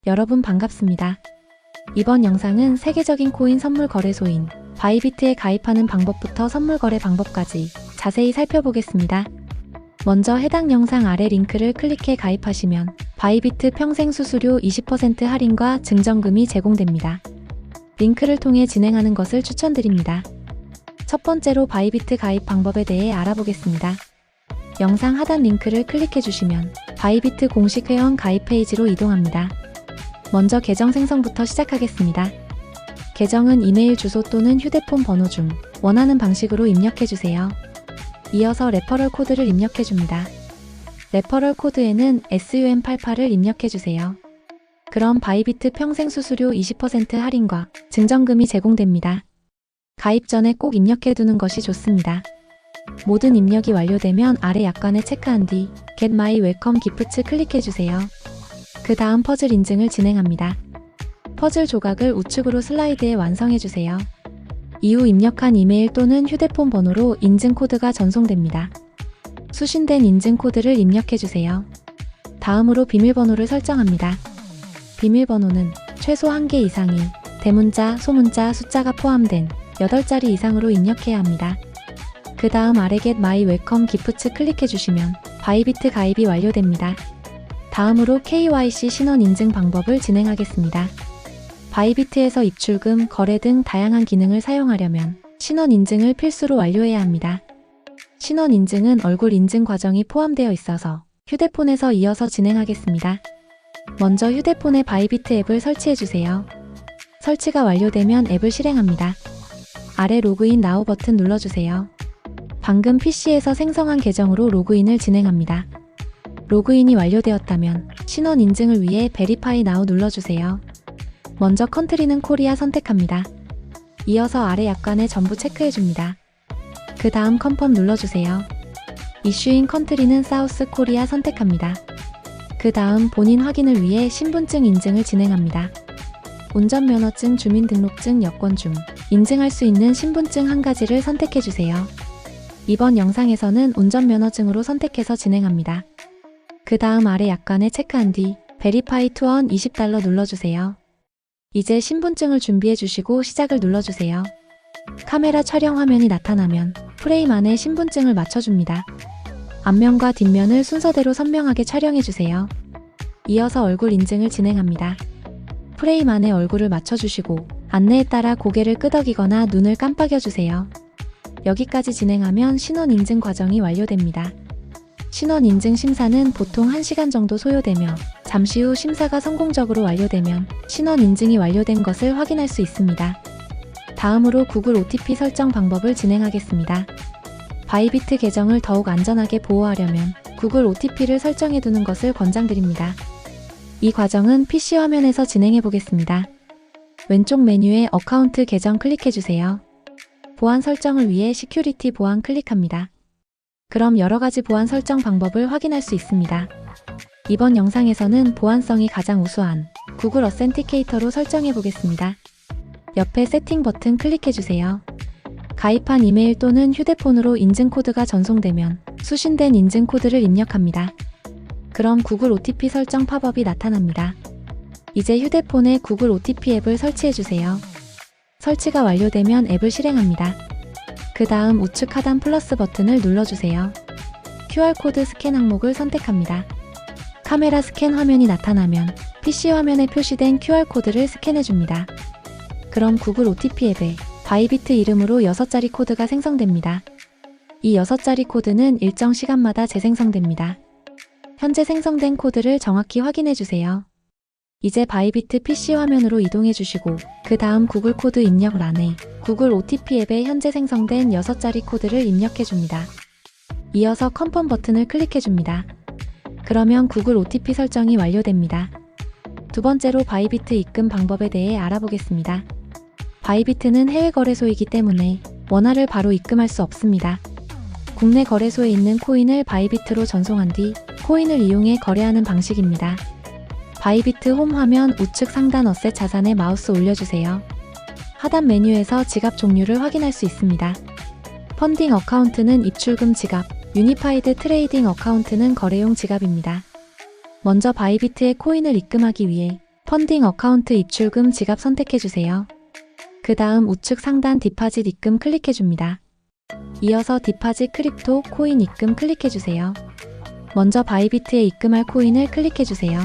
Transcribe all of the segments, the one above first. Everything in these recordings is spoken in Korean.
여러분 반갑습니다. 이번 영상은 세계적인 코인 선물 거래소인 바이비트에 가입하는 방법부터 선물 거래 방법까지 자세히 살펴보겠습니다. 먼저 해당 영상 아래 링크를 클릭해 가입하시면 바이비트 평생 수수료 20% 할인과 증정금이 제공됩니다. 링크를 통해 진행하는 것을 추천드립니다. 첫 번째로 바이비트 가입 방법에 대해 알아보겠습니다. 영상 하단 링크를 클릭해 주시면 바이비트 공식 회원 가입 페이지로 이동합니다. 먼저 계정 생성부터 시작하겠습니다. 계정은 이메일 주소 또는 휴대폰 번호 중 원하는 방식으로 입력해 주세요. 이어서 레퍼럴 코드를 입력해 줍니다. 레퍼럴 코드에는 SUM88을 입력해 주세요. 그럼 바이비트 평생 수수료 20% 할인과 증정금이 제공됩니다. 가입 전에 꼭 입력해 두는 것이 좋습니다. 모든 입력이 완료되면 아래 약관에 체크한 뒤 Get My Welcome Gifts 클릭해 주세요. 그 다음 퍼즐 인증을 진행합니다. 퍼즐 조각을 우측으로 슬라이드해 완성해 주세요. 이후 입력한 이메일 또는 휴대폰 번호로 인증 코드가 전송됩니다. 수신된 인증 코드를 입력해 주세요. 다음으로 비밀번호를 설정합니다. 비밀번호는 최소 1개 이상인 대문자, 소문자, 숫자가 포함된 8자리 이상으로 입력해야 합니다. 그 다음 아래 Get My Welcome Gifts 클릭해 주시면 바이비트 가입이 완료됩니다. 다음으로 KYC 신원 인증 방법을 진행하겠습니다. 바이비트에서 입출금, 거래 등 다양한 기능을 사용하려면 신원 인증을 필수로 완료해야 합니다. 신원 인증은 얼굴 인증 과정이 포함되어 있어서 휴대폰에서 이어서 진행하겠습니다. 먼저 휴대폰에 바이비트 앱을 설치해 주세요. 설치가 완료되면 앱을 실행합니다. 아래 로그인 나우 버튼 눌러주세요. 방금 PC에서 생성한 계정으로 로그인을 진행합니다. 로그인이 완료되었다면 신원 인증을 위해 베리파이 나우 눌러주세요. 먼저 컨트리는 코리아 선택합니다. 이어서 아래 약관에 전부 체크해줍니다. 그 다음 컨펌 눌러주세요. 이슈인 컨트리는 사우스 코리아 선택합니다. 그 다음 본인 확인을 위해 신분증 인증을 진행합니다. 운전면허증, 주민등록증, 여권 중 인증할 수 있는 신분증 한 가지를 선택해주세요. 이번 영상에서는 운전면허증으로 선택해서 진행합니다. 그 다음 아래 약관에 체크한 뒤 베리파이 투원 $20 눌러주세요. 이제 신분증을 준비해 주시고 시작을 눌러주세요. 카메라 촬영 화면이 나타나면 프레임 안에 신분증을 맞춰줍니다. 앞면과 뒷면을 순서대로 선명하게 촬영해 주세요. 이어서 얼굴 인증을 진행합니다. 프레임 안에 얼굴을 맞춰주시고 안내에 따라 고개를 끄덕이거나 눈을 깜빡여 주세요. 여기까지 진행하면 신원 인증 과정이 완료됩니다. 신원 인증 심사는 보통 1시간 정도 소요되며 잠시 후 심사가 성공적으로 완료되면 신원 인증이 완료된 것을 확인할 수 있습니다. 다음으로 구글 OTP 설정 방법을 진행하겠습니다. 바이비트 계정을 더욱 안전하게 보호하려면 구글 OTP를 설정해 두는 것을 권장드립니다. 이 과정은 PC 화면에서 진행해 보겠습니다. 왼쪽 메뉴에 어카운트 계정 클릭해 주세요. 보안 설정을 위해 시큐리티 보안 클릭합니다. 그럼 여러가지 보안 설정 방법을 확인할 수 있습니다. 이번 영상에서는 보안성이 가장 우수한 구글 어센티케이터로 설정해 보겠습니다. 옆에 세팅 버튼 클릭해 주세요. 가입한 이메일 또는 휴대폰으로 인증 코드가 전송되면 수신된 인증 코드를 입력합니다. 그럼 구글 OTP 설정 팝업이 나타납니다. 이제 휴대폰에 구글 OTP 앱을 설치해 주세요. 설치가 완료되면 앱을 실행합니다. 그 다음 우측 하단 플러스 버튼을 눌러주세요. QR코드 스캔 항목을 선택합니다. 카메라 스캔 화면이 나타나면 PC 화면에 표시된 QR코드를 스캔해줍니다. 그럼 구글 OTP 앱에 바이비트 이름으로 6자리 코드가 생성됩니다. 이 6자리 코드는 일정 시간마다 재생성됩니다. 현재 생성된 코드를 정확히 확인해주세요. 이제 바이비트 PC 화면으로 이동해주시고 그 다음 구글 코드 입력란에 구글 OTP 앱에 현재 생성된 6자리 코드를 입력해줍니다. 이어서 컨펌 버튼을 클릭해줍니다. 그러면 구글 OTP 설정이 완료됩니다. 두 번째로 바이비트 입금 방법에 대해 알아보겠습니다. 바이비트는 해외 거래소이기 때문에 원화를 바로 입금할 수 없습니다. 국내 거래소에 있는 코인을 바이비트로 전송한 뒤 코인을 이용해 거래하는 방식입니다. 바이비트 홈 화면 우측 상단 어셋 자산에 마우스 올려주세요. 하단 메뉴에서 지갑 종류를 확인할 수 있습니다. 펀딩 어카운트는 입출금 지갑, 유니파이드 트레이딩 어카운트는 거래용 지갑입니다. 먼저 바이비트에 코인을 입금하기 위해 펀딩 어카운트 입출금 지갑 선택해주세요. 그 다음 우측 상단 디파짓 입금 클릭해줍니다. 이어서 디파짓 크립토 코인 입금 클릭해주세요. 먼저 바이비트에 입금할 코인을 클릭해주세요.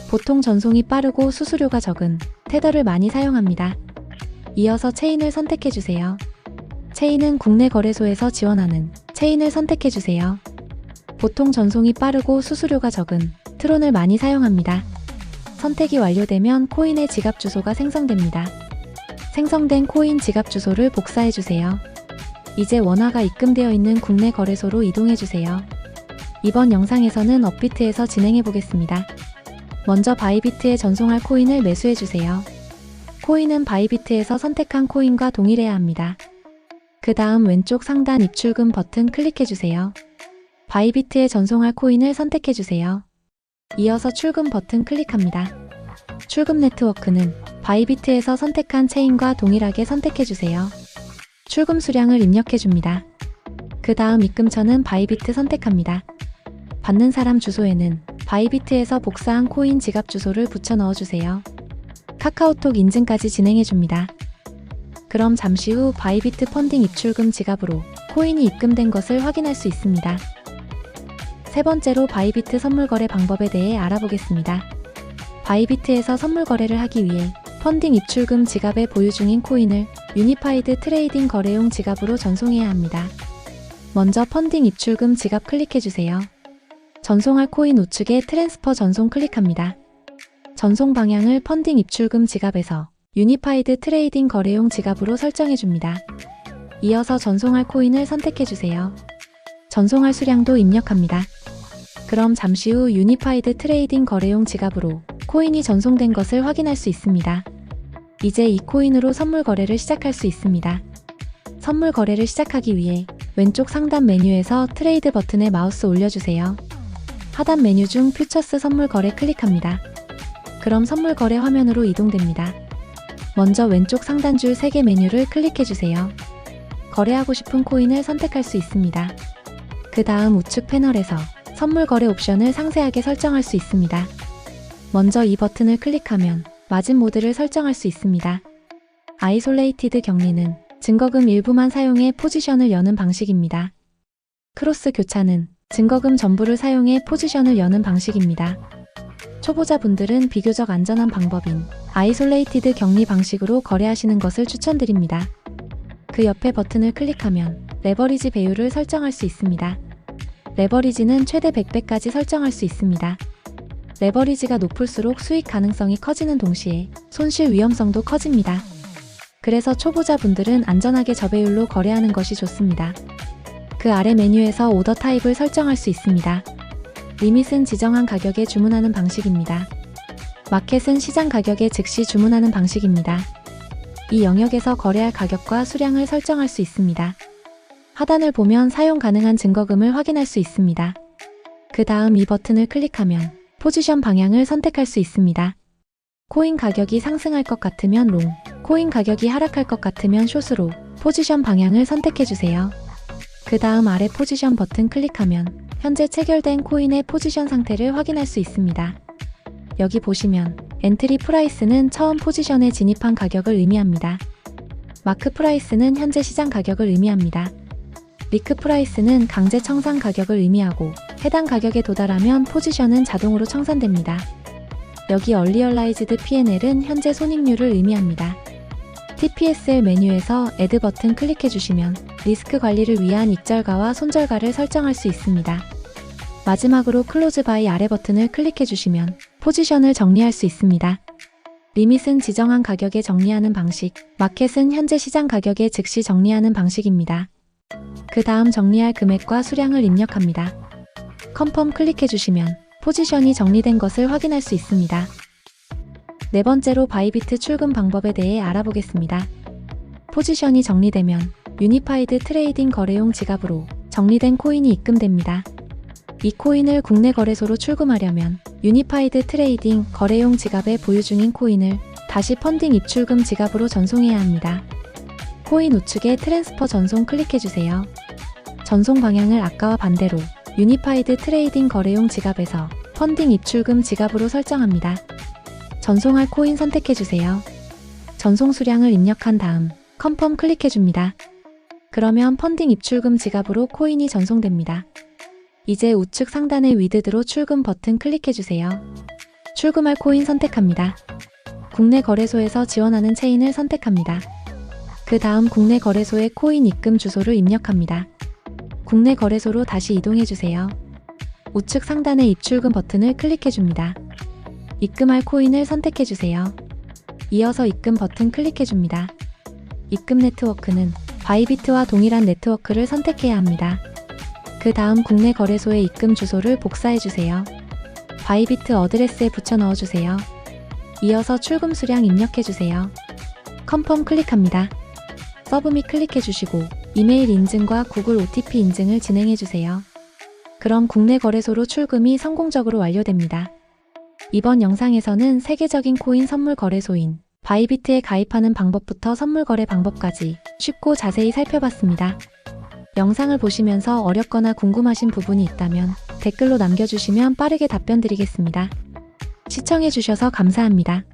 보통 전송이 빠르고 수수료가 적은 테더를 많이 사용합니다. 이어서 체인을 선택해주세요. 체인은 국내 거래소에서 지원하는 체인을 선택해주세요. 보통 전송이 빠르고 수수료가 적은 트론을 많이 사용합니다. 선택이 완료되면 코인의 지갑 주소가 생성됩니다. 생성된 코인 지갑 주소를 복사해주세요. 이제 원화가 입금되어 있는 국내 거래소로 이동해주세요. 이번 영상에서는 업비트에서 진행해보겠습니다. 먼저 바이비트에 전송할 코인을 매수해주세요. 코인은 바이비트에서 선택한 코인과 동일해야 합니다. 그 다음 왼쪽 상단 입출금 버튼 클릭해주세요. 바이비트에 전송할 코인을 선택해주세요. 이어서 출금 버튼 클릭합니다. 출금 네트워크는 바이비트에서 선택한 체인과 동일하게 선택해주세요. 출금 수량을 입력해줍니다. 그 다음 입금처는 바이비트 선택합니다. 받는 사람 주소에는 바이비트에서 복사한 코인 지갑 주소를 붙여 넣어주세요. 카카오톡 인증까지 진행해줍니다. 그럼 잠시 후 바이비트 펀딩 입출금 지갑으로 코인이 입금된 것을 확인할 수 있습니다. 세 번째로 바이비트 선물 거래 방법에 대해 알아보겠습니다. 바이비트에서 선물 거래를 하기 위해 펀딩 입출금 지갑에 보유 중인 코인을 유니파이드 트레이딩 거래용 지갑으로 전송해야 합니다. 먼저 펀딩 입출금 지갑 클릭해주세요. 전송할 코인 우측에 트랜스퍼 전송 클릭합니다. 전송 방향을 펀딩 입출금 지갑에서 유니파이드 트레이딩 거래용 지갑으로 설정해줍니다. 이어서 전송할 코인을 선택해주세요. 전송할 수량도 입력합니다. 그럼 잠시 후 유니파이드 트레이딩 거래용 지갑으로 코인이 전송된 것을 확인할 수 있습니다. 이제 이 코인으로 선물 거래를 시작할 수 있습니다. 선물 거래를 시작하기 위해 왼쪽 상단 메뉴에서 트레이드 버튼에 마우스 올려주세요. 하단 메뉴 중 퓨처스 선물 거래 클릭합니다. 그럼 선물 거래 화면으로 이동됩니다. 먼저 왼쪽 상단 줄 3개 메뉴를 클릭해주세요. 거래하고 싶은 코인을 선택할 수 있습니다. 그 다음 우측 패널에서 선물 거래 옵션을 상세하게 설정할 수 있습니다. 먼저 이 버튼을 클릭하면 마진 모드를 설정할 수 있습니다. 아이솔레이티드 격리는 증거금 일부만 사용해 포지션을 여는 방식입니다. 크로스 교차는 증거금 전부를 사용해 포지션을 여는 방식입니다. 초보자분들은 비교적 안전한 방법인 아이솔레이티드 격리 방식으로 거래하시는 것을 추천드립니다. 그 옆에 버튼을 클릭하면 레버리지 배율을 설정할 수 있습니다. 레버리지는 최대 100배까지 설정할 수 있습니다. 레버리지가 높을수록 수익 가능성이 커지는 동시에 손실 위험성도 커집니다. 그래서 초보자분들은 안전하게 저배율로 거래하는 것이 좋습니다. 그 아래 메뉴에서 오더 타입을 설정할 수 있습니다. 리밋은 지정한 가격에 주문하는 방식입니다. 마켓은 시장 가격에 즉시 주문하는 방식입니다. 이 영역에서 거래할 가격과 수량을 설정할 수 있습니다. 하단을 보면 사용 가능한 증거금을 확인할 수 있습니다. 그 다음 이 버튼을 클릭하면 포지션 방향을 선택할 수 있습니다. 코인 가격이 상승할 것 같으면 롱, 코인 가격이 하락할 것 같으면 숏으로 포지션 방향을 선택해주세요. 그 다음 아래 포지션 버튼 클릭하면 현재 체결된 코인의 포지션 상태를 확인할 수 있습니다. 여기 보시면 엔트리 프라이스는 처음 포지션에 진입한 가격을 의미합니다. 마크 프라이스는 현재 시장 가격을 의미합니다. 리크 프라이스는 강제 청산 가격을 의미하고 해당 가격에 도달하면 포지션은 자동으로 청산됩니다. 여기 얼리얼라이즈드 P&L은 현재 손익률을 의미합니다. TPSL 메뉴에서 애드 버튼 클릭해주시면 리스크 관리를 위한 익절가와 손절가를 설정할 수 있습니다. 마지막으로 클로즈 바이 아래 버튼을 클릭해주시면 포지션을 정리할 수 있습니다. 리밋은 지정한 가격에 정리하는 방식, 마켓은 현재 시장 가격에 즉시 정리하는 방식입니다. 그 다음 정리할 금액과 수량을 입력합니다. 컨펌 클릭해주시면 포지션이 정리된 것을 확인할 수 있습니다. 네 번째로 바이비트 출금 방법에 대해 알아보겠습니다. 포지션이 정리되면 유니파이드 트레이딩 거래용 지갑으로 정리된 코인이 입금됩니다. 이 코인을 국내 거래소로 출금하려면 유니파이드 트레이딩 거래용 지갑에 보유 중인 코인을 다시 펀딩 입출금 지갑으로 전송해야 합니다. 코인 우측에 트랜스퍼 전송 클릭해주세요. 전송 방향을 아까와 반대로 유니파이드 트레이딩 거래용 지갑에서 펀딩 입출금 지갑으로 설정합니다. 전송할 코인 선택해주세요. 전송 수량을 입력한 다음 컨펌 클릭해줍니다. 그러면 펀딩 입출금 지갑으로 코인이 전송됩니다. 이제 우측 상단의 위드드로 출금 버튼 클릭해주세요. 출금할 코인 선택합니다. 국내 거래소에서 지원하는 체인을 선택합니다. 그 다음 국내 거래소의 코인 입금 주소를 입력합니다. 국내 거래소로 다시 이동해주세요. 우측 상단의 입출금 버튼을 클릭해줍니다. 입금할 코인을 선택해주세요. 이어서 입금 버튼 클릭해줍니다. 입금 네트워크는 바이비트와 동일한 네트워크를 선택해야 합니다. 그 다음 국내 거래소의 입금 주소를 복사해주세요. 바이비트 어드레스에 붙여 넣어주세요. 이어서 출금 수량 입력해주세요. 컨펌 클릭합니다. 서브밋 클릭해주시고 이메일 인증과 구글 OTP 인증을 진행해주세요. 그럼 국내 거래소로 출금이 성공적으로 완료됩니다. 이번 영상에서는 세계적인 코인 선물 거래소인 바이비트에 가입하는 방법부터 선물 거래 방법까지 쉽고 자세히 살펴봤습니다. 영상을 보시면서 어렵거나 궁금하신 부분이 있다면 댓글로 남겨주시면 빠르게 답변 드리겠습니다. 시청해주셔서 감사합니다.